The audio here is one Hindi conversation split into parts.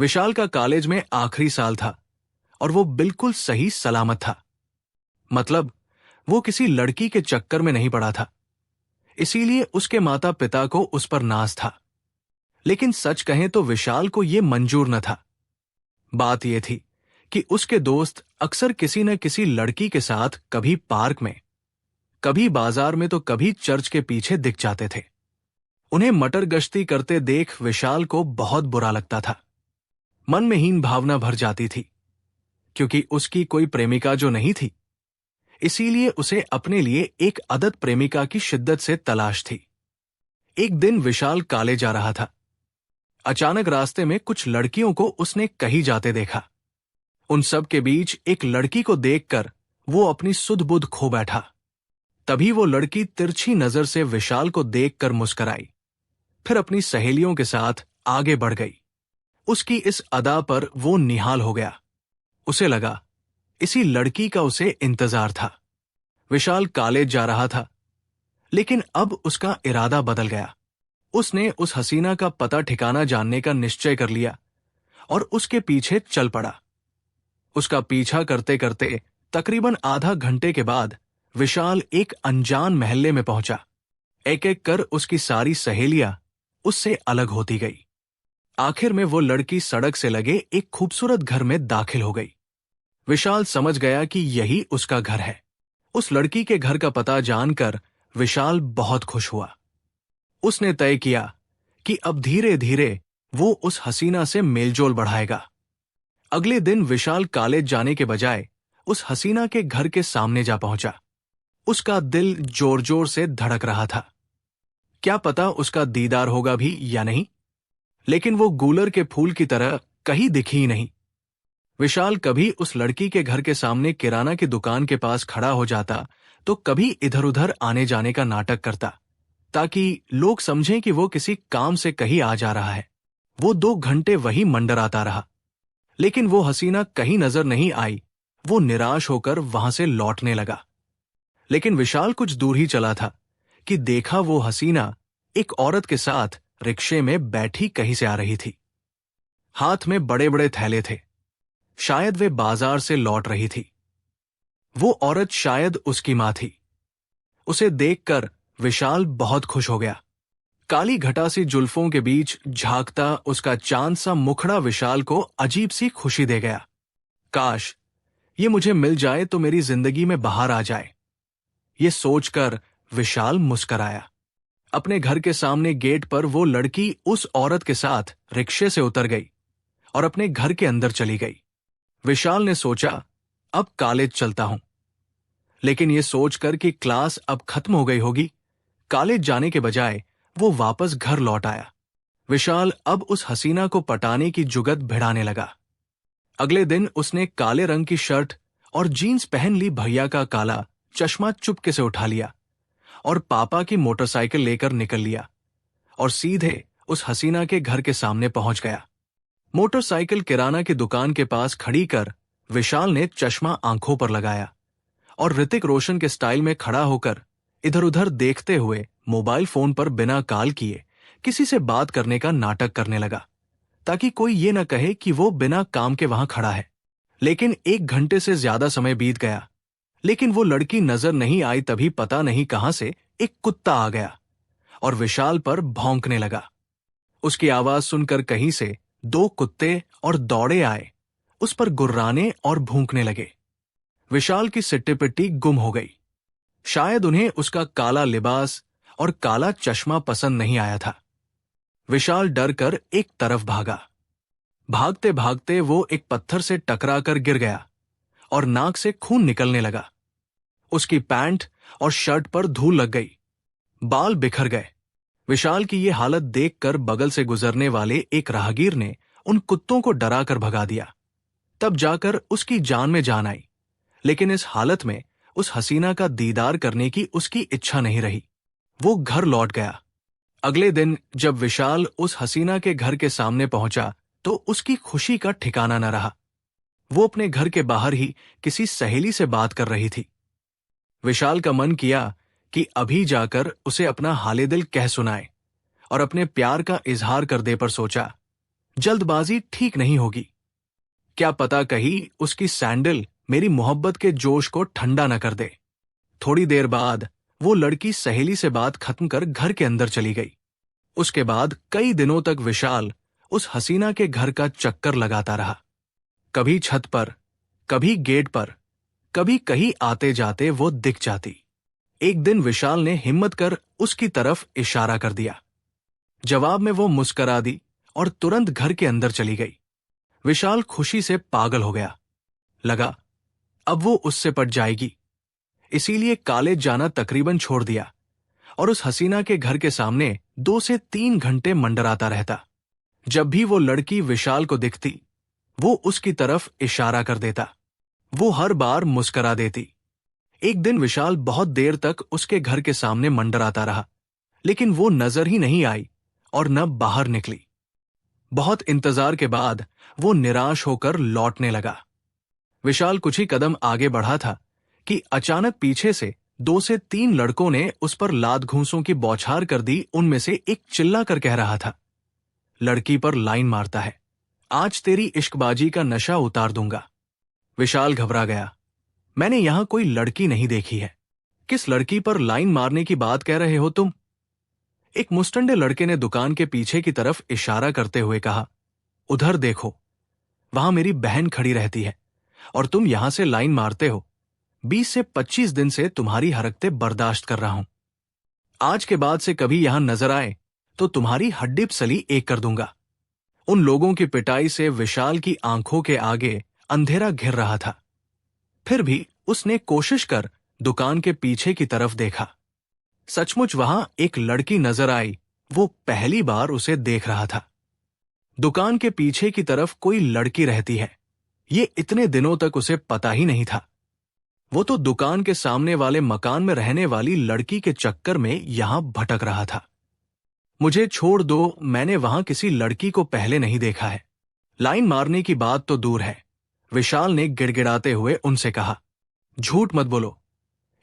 विशाल का कॉलेज में आखिरी साल था और वो बिल्कुल सही सलामत था। मतलब वो किसी लड़की के चक्कर में नहीं पड़ा था, इसीलिए उसके माता पिता को उस पर नाज था। लेकिन सच कहें तो विशाल को ये मंजूर न था। बात यह थी कि उसके दोस्त अक्सर किसी न किसी लड़की के साथ कभी पार्क में, कभी बाजार में तो कभी चर्च के पीछे दिख जाते थे। उन्हें मटर गश्ती करते देख विशाल को बहुत बुरा लगता था। मन में हीन भावना भर जाती थी, क्योंकि उसकी कोई प्रेमिका जो नहीं थी, इसीलिए उसे अपने लिए एक अदद प्रेमिका की शिद्दत से तलाश थी। एक दिन विशाल कॉलेज जा रहा था। अचानक रास्ते में कुछ लड़कियों को उसने कहीं जाते देखा। उन सब के बीच एक लड़की को देखकर वो अपनी सुध बुध खो बैठा। तभी वो लड़की तिरछी नजर से विशाल को देखकर मुस्कुराई, फिर अपनी सहेलियों के साथ आगे बढ़ गई। उसकी इस अदा पर वो निहाल हो गया। उसे लगा इसी लड़की का उसे इंतजार था। विशाल कॉलेज जा रहा था, लेकिन अब उसका इरादा बदल गया। उसने उस हसीना का पता ठिकाना जानने का निश्चय कर लिया और उसके पीछे चल पड़ा। उसका पीछा करते करते तकरीबन आधा घंटे के बाद विशाल एक अनजान मोहल्ले में पहुंचा। एक एक कर उसकी सारी सहेलियां उससे अलग होती गई। आखिर में वो लड़की सड़क से लगे एक खूबसूरत घर में दाखिल हो गई। विशाल समझ गया कि यही उसका घर है। उस लड़की के घर का पता जानकर विशाल बहुत खुश हुआ। उसने तय किया कि अब धीरे धीरे वो उस हसीना से मेलजोल बढ़ाएगा। अगले दिन विशाल कॉलेज जाने के बजाय उस हसीना के घर के सामने जा पहुंचा। उसका दिल जोर जोर से धड़क रहा था। क्या पता उसका दीदार होगा भी या नहीं, लेकिन वो गूलर के फूल की तरह कहीं दिखी ही नहीं। विशाल कभी उस लड़की के घर के सामने किराना की दुकान के पास खड़ा हो जाता तो कभी इधर उधर आने जाने का नाटक करता, ताकि लोग समझें कि वो किसी काम से कहीं आ जा रहा है। वो 2 घंटे वहीं मंडराता रहा, लेकिन वो हसीना कहीं नजर नहीं आई। वो निराश होकर वहां से लौटने लगा। लेकिन विशाल कुछ दूर ही चला था कि देखा वो हसीना एक औरत के साथ रिक्शे में बैठी कहीं से आ रही थी। हाथ में बड़े बड़े थैले थे। शायद वे बाजार से लौट रही थी। वो औरत शायद उसकी मां थी। उसे देखकर विशाल बहुत खुश हो गया। काली घटा सी जुल्फों के बीच झांकता उसका चांद सा मुखड़ा विशाल को अजीब सी खुशी दे गया। काश ये मुझे मिल जाए तो मेरी जिंदगी में बाहर आ जाए। ये सोचकर विशाल मुस्कराया। अपने घर के सामने गेट पर वो लड़की उस औरत के साथ रिक्शे से उतर गई और अपने घर के अंदर चली गई। विशाल ने सोचा अब कॉलेज चलता हूं, लेकिन ये सोचकर कि क्लास अब खत्म हो गई होगी, कॉलेज जाने के बजाय वो वापस घर लौट आया। विशाल अब उस हसीना को पटाने की जुगत भिड़ाने लगा। अगले दिन उसने काले रंग की शर्ट और जीन्स पहन ली, भैया का काला चश्मा चुपके से उठा लिया और पापा की मोटरसाइकिल लेकर निकल लिया और सीधे उस हसीना के घर के सामने पहुंच गया। मोटरसाइकिल किराना की दुकान के पास खड़ी कर विशाल ने चश्मा आंखों पर लगाया और ऋतिक रोशन के स्टाइल में खड़ा होकर इधर उधर देखते हुए मोबाइल फोन पर बिना कॉल किए किसी से बात करने का नाटक करने लगा, ताकि कोई ये न कहे कि वो बिना काम के वहां खड़ा है। लेकिन 1 घंटे से ज्यादा समय बीत गया, लेकिन वो लड़की नजर नहीं आई। तभी पता नहीं कहां से एक कुत्ता आ गया और विशाल पर भौंकने लगा। उसकी आवाज सुनकर कहीं से 2 कुत्ते और दौड़े आए, उस पर गुर्राने और भूंकने लगे। विशाल की सिट्टी पिट्टी गुम हो गई। शायद उन्हें उसका काला लिबास और काला चश्मा पसंद नहीं आया था। विशाल डर कर एक तरफ भागा। भागते भागते वो एक पत्थर से टकराकर गिर गया और नाक से खून निकलने लगा। उसकी पैंट और शर्ट पर धूल लग गई, बाल बिखर गए। विशाल की ये हालत देखकर बगल से गुजरने वाले एक राहगीर ने उन कुत्तों को डराकर भगा दिया। तब जाकर उसकी जान में जान आई, लेकिन इस हालत में उस हसीना का दीदार करने की उसकी इच्छा नहीं रही। वो घर लौट गया। अगले दिन जब विशाल उस हसीना के घर के सामने पहुंचा तो उसकी खुशी का ठिकाना न रहा। वो अपने घर के बाहर ही किसी सहेली से बात कर रही थी। विशाल का मन किया कि अभी जाकर उसे अपना हाले दिल कह सुनाए और अपने प्यार का इजहार कर दे, पर सोचा जल्दबाजी ठीक नहीं होगी। क्या पता कहीं उसकी सैंडल मेरी मोहब्बत के जोश को ठंडा न कर दे। थोड़ी देर बाद वो लड़की सहेली से बात खत्म कर घर के अंदर चली गई। उसके बाद कई दिनों तक विशाल उस हसीना के घर का चक्कर लगाता रहा। कभी छत पर, कभी गेट पर, कभी कहीं आते जाते वो दिख जाती। एक दिन विशाल ने हिम्मत कर उसकी तरफ इशारा कर दिया। जवाब में वो मुस्करा दी और तुरंत घर के अंदर चली गई। विशाल खुशी से पागल हो गया। लगा अब वो उससे पट जाएगी, इसीलिए कॉलेज जाना तकरीबन छोड़ दिया और उस हसीना के घर के सामने 2 से 3 घंटे मंडराता रहता। जब भी वो लड़की विशाल को दिखती, वो उसकी तरफ इशारा कर देता। वो हर बार मुस्करा देती। एक दिन विशाल बहुत देर तक उसके घर के सामने मंडराता रहा, लेकिन वो नजर ही नहीं आई और न बाहर निकली। बहुत इंतजार के बाद वो निराश होकर लौटने लगा। विशाल कुछ ही कदम आगे बढ़ा था कि अचानक पीछे से 2 से 3 लड़कों ने उस पर लात घूंसों की बौछार कर दी। उनमें से एक चिल्ला कर कह रहा था, लड़की पर लाइन मारता है, आज तेरी इश्कबाजी का नशा उतार दूंगा। विशाल घबरा गया। मैंने यहां कोई लड़की नहीं देखी है। किस लड़की पर लाइन मारने की बात कह रहे हो तुम? एक मुस्टंडे लड़के ने दुकान के पीछे की तरफ इशारा करते हुए कहा, उधर देखो, वहां मेरी बहन खड़ी रहती है और तुम यहां से लाइन मारते हो। 20 से 25 दिन से तुम्हारी हरकतें बर्दाश्त कर रहा हूं। आज के बाद से कभी यहां नजर आए तो तुम्हारी हड्डी पसली एक कर दूंगा। उन लोगों की पिटाई से विशाल की आंखों के आगे अंधेरा घिर रहा था। फिर भी उसने कोशिश कर दुकान के पीछे की तरफ देखा। सचमुच वहां एक लड़की नजर आई। वो पहली बार उसे देख रहा था। दुकान के पीछे की तरफ कोई लड़की रहती है, ये इतने दिनों तक उसे पता ही नहीं था। वो तो दुकान के सामने वाले मकान में रहने वाली लड़की के चक्कर में यहां भटक रहा था। मुझे छोड़ दो, मैंने वहां किसी लड़की को पहले नहीं देखा है। लाइन मारने की बात तो दूर है, विशाल ने गिड़गिड़ाते हुए उनसे कहा। झूठ मत बोलो,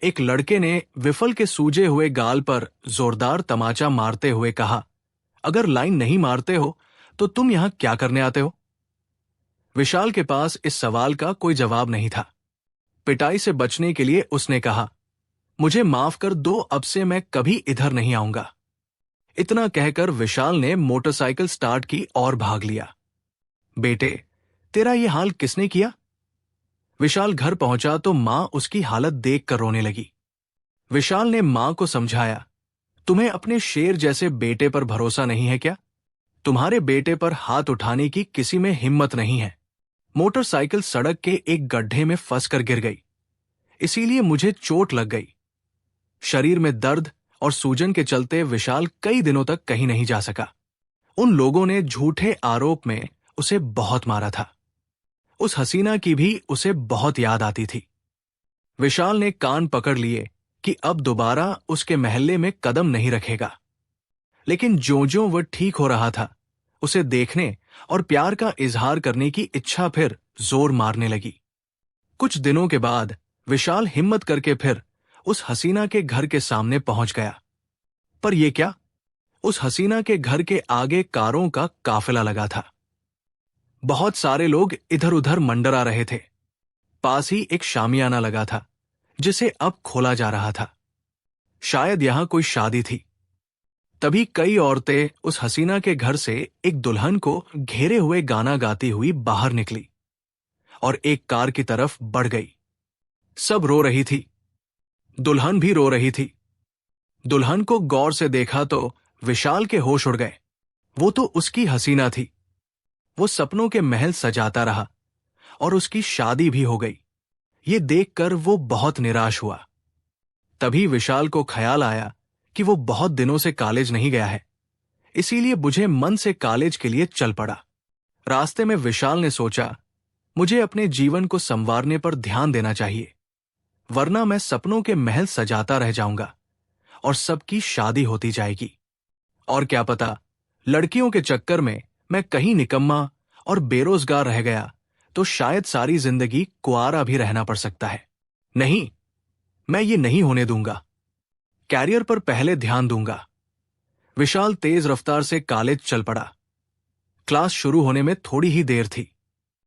एक लड़के ने विफल के सूजे हुए गाल पर जोरदार तमाचा मारते हुए कहा। अगर लाइन नहीं मारते हो तो तुम यहां क्या करने आते हो? विशाल के पास इस सवाल का कोई जवाब नहीं था। पिटाई से बचने के लिए उसने कहा, मुझे माफ कर दो, अब से मैं कभी इधर नहीं आऊंगा। इतना कहकर विशाल ने मोटरसाइकिल स्टार्ट की और भाग लिया। बेटे, तेरा ये हाल किसने किया? विशाल घर पहुंचा तो मां उसकी हालत देखकर रोने लगी। विशाल ने मां को समझाया, तुम्हें अपने शेर जैसे बेटे पर भरोसा नहीं है क्या? तुम्हारे बेटे पर हाथ उठाने की किसी में हिम्मत नहीं है। मोटरसाइकिल सड़क के एक गड्ढे में फंसकर गिर गई, इसीलिए मुझे चोट लग गई। शरीर में दर्द और सूजन के चलते विशाल कई दिनों तक कहीं नहीं जा सका। उन लोगों ने झूठे आरोप में उसे बहुत मारा था। उस हसीना की भी उसे बहुत याद आती थी। विशाल ने कान पकड़ लिए कि अब दोबारा उसके महल्ले में कदम नहीं रखेगा। लेकिन ज्यों-ज्यों वह ठीक हो रहा था, उसे देखने और प्यार का इजहार करने की इच्छा फिर जोर मारने लगी। कुछ दिनों के बाद विशाल हिम्मत करके फिर उस हसीना के घर के सामने पहुंच गया। पर यह क्या, उस हसीना के घर के आगे कारों का काफिला लगा था। बहुत सारे लोग इधर उधर मंडरा रहे थे। पास ही एक शामियाना लगा था, जिसे अब खोला जा रहा था। शायद यहां कोई शादी थी। तभी कई औरतें उस हसीना के घर से एक दुल्हन को घेरे हुए गाना गाती हुई बाहर निकली और एक कार की तरफ बढ़ गई। सब रो रही थी, दुल्हन भी रो रही थी। दुल्हन को गौर से देखा तो विशाल के होश उड़ गए। वो तो उसकी हसीना थी। वो सपनों के महल सजाता रहा और उसकी शादी भी हो गई। ये देखकर वो बहुत निराश हुआ। तभी विशाल को ख्याल आया कि वो बहुत दिनों से कॉलेज नहीं गया है, इसीलिए बुझे मन से कॉलेज के लिए चल पड़ा। रास्ते में विशाल ने सोचा, मुझे अपने जीवन को संवारने पर ध्यान देना चाहिए, वरना मैं सपनों के महल सजाता रह जाऊंगा और सबकी शादी होती जाएगी। और क्या पता, लड़कियों के चक्कर में मैं कहीं निकम्मा और बेरोजगार रह गया तो शायद सारी जिंदगी कुआरा भी रहना पड़ सकता है। नहीं, मैं ये नहीं होने दूंगा। कैरियर पर पहले ध्यान दूंगा। विशाल तेज रफ्तार से कॉलेज चल पड़ा। क्लास शुरू होने में थोड़ी ही देर थी